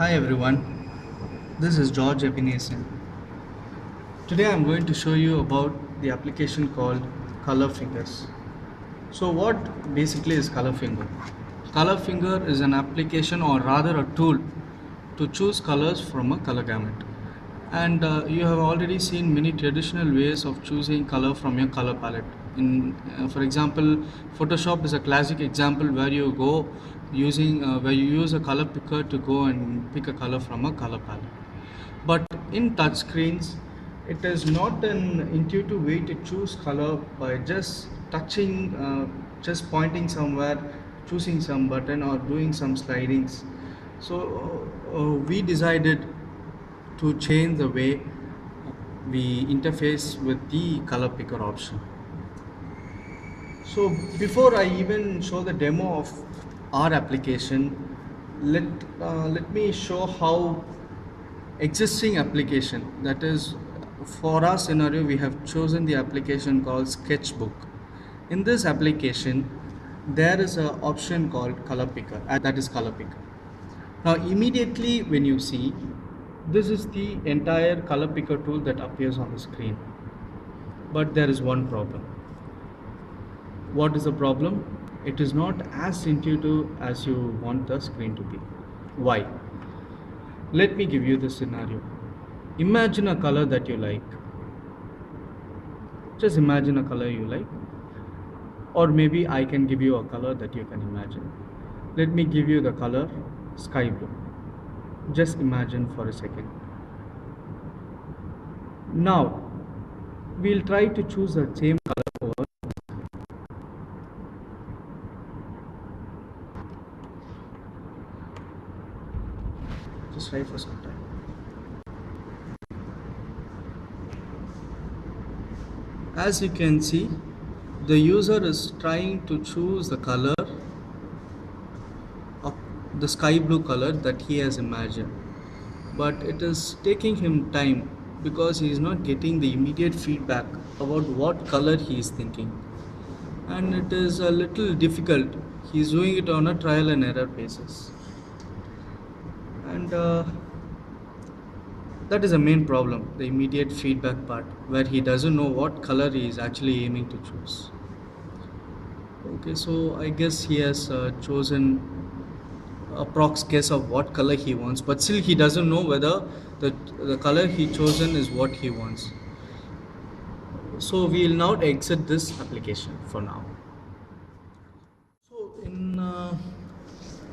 Hi everyone, this is George Ebenezer. Today I'm going to show you about the application called Color Fingers. So what basically is Color Finger? Color Finger is an application or rather a tool to choose colors from a color gamut. And you have already seen many traditional ways of choosing color from your color palette. For example, Photoshop is a classic example where you go where you use a color picker to go and pick a color from a color palette. But in touchscreens, it is not an intuitive way to choose color by just touching, just pointing somewhere, choosing some button or doing some slidings. So we decided to change the way we interface with the color picker option. So before I even show the demo of our application, let me show how existing application, that is, for our scenario we have chosen the application called Sketchbook. In this application there is an option called color picker, that is color picker. Now immediately when you see, this is the entire color picker tool that appears on the screen, but there is one problem. What is the problem? It is not as intuitive as you want the screen to be. Why? Let me give you the scenario. Imagine a color that you like. Just imagine a color you like. Or maybe I can give you a color that you can imagine. Let me give you the color sky blue. Just imagine for a second. Now, we'll try to choose the same color over. Just try for some time. As you can see, the user is trying to choose the color of the sky blue color that he has imagined, but it is taking him time because he is not getting the immediate feedback about what color he is thinking, and it is a little difficult. He is doing it on a trial and error basis, and that is the main problem, the immediate feedback part, where he doesn't know what color he is actually aiming to choose. Okay, so I guess he has chosen a prox guess of what color he wants, but still he doesn't know whether the color he chosen is what he wants. So we will now exit this application for now.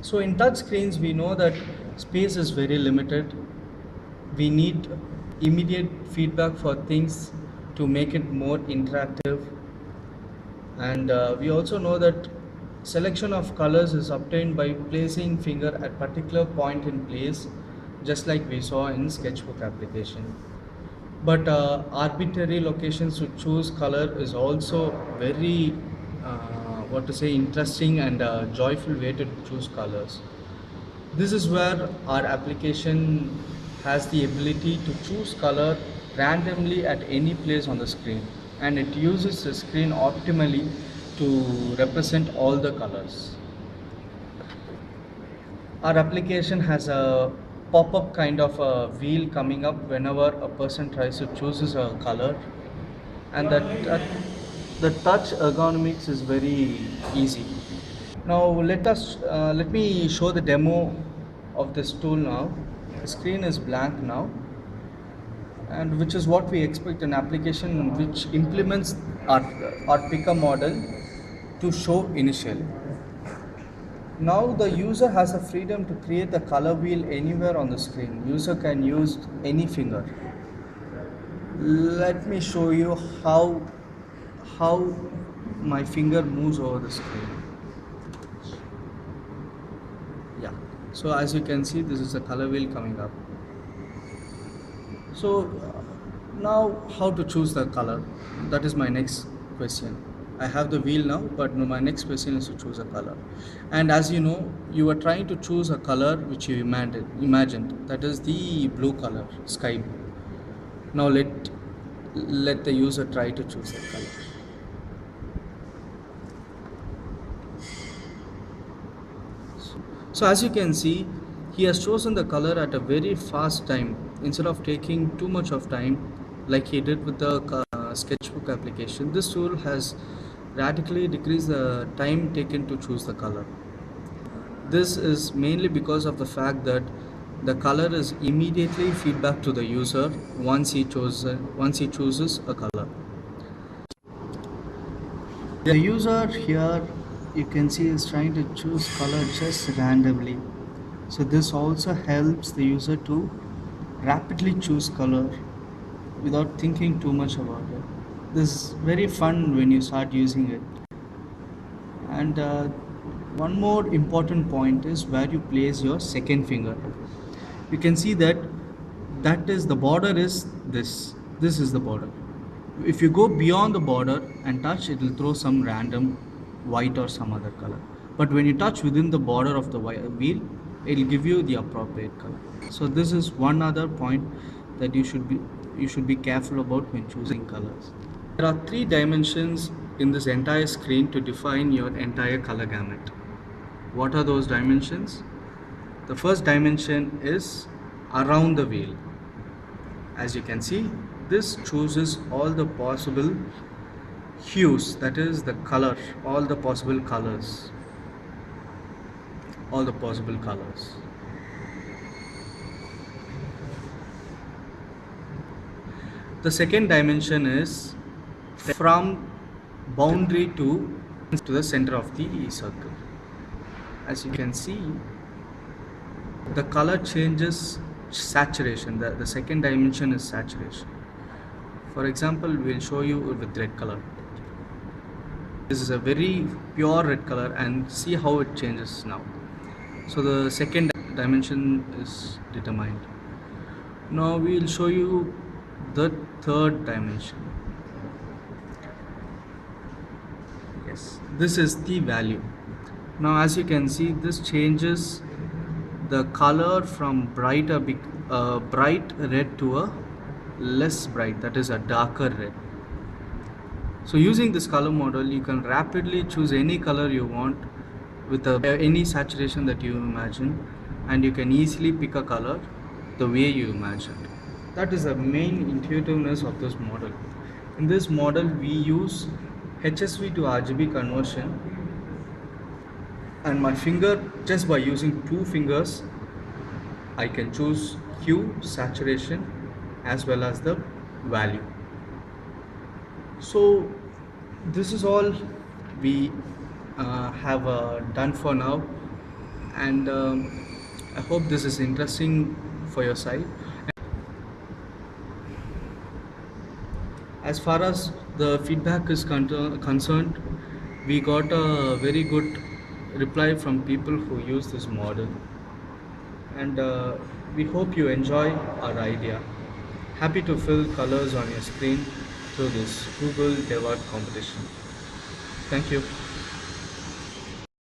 So in touch screens we know that space is very limited. We need immediate feedback for things to make it more interactive, and we also know that selection of colors is obtained by placing finger at particular point in place, just like we saw in Sketchbook application. But arbitrary locations to choose color is also very what to say, interesting and joyful way to choose colors. This is where our application has the ability to choose color randomly at any place on the screen, and it uses the screen optimally to represent all the colors. Our application has a pop-up kind of a wheel coming up whenever a person tries to choose a color, and the touch ergonomics is very easy. Now let me show the demo of this tool now. The screen is blank now, and which is what we expect an application which implements our picker model to show initially. Now the user has the freedom to create the color wheel anywhere on the screen. User can use any finger. Let me show you how my finger moves over the screen. Yeah, so as you can see, this is a color wheel coming up. So now how to choose the color, that is my next question. I have the wheel now, but my next question is to choose a color. And as you know, you are trying to choose a color which you imagined, that is the blue color, sky blue. Now let the user try to choose the color. So as you can see, He has chosen the color at a very fast time instead of taking too much of time like he did with the sketchbook application. This tool has radically decreased the time taken to choose the color. This is mainly because of the fact that the color is immediately feedback to the user once he chooses a color. The user here, you can see, is trying to choose color just randomly. So this also helps the user to rapidly choose color without thinking too much about it. This is very fun when you start using it. And one more important point is where you place your second finger. You can see that the border is this is the border. If you go beyond the border and touch, it will throw some random white or some other color, but when you touch within the border of the wheel, it will give you the appropriate color. So this is one other point that you should be careful about when choosing colors. There are three dimensions in this entire screen to define your entire color gamut. What are those dimensions? The first dimension is around the wheel. As you can see, this chooses all the possible hues, that is the color, all the possible colors. All the possible colors. The second dimension is from boundary to the center of the circle. As you can see, the color changes saturation. The second dimension is saturation. For example, we'll show you with red color. This is a very pure red color, and see how it changes now. So the second dimension is determined. Now we'll show you the third dimension. Yes, this is the value. Now as you can see, this changes the color from bright red to a less bright, that is a darker red. So using this color model, you can rapidly choose any color you want with any saturation that you imagine, and you can easily pick a color the way you imagined. That is the main intuitiveness of this model. In this model, we use HSV to RGB conversion, and my finger, just by using two fingers, I can choose hue, saturation, as well as the value. So this is all we have done for now, and I hope this is interesting for your side. As far as the feedback is concerned, we got a very good reply from people who use this model, and we hope you enjoy our idea. Happy to fill colors on your screen through this Google DevArt competition. Thank you.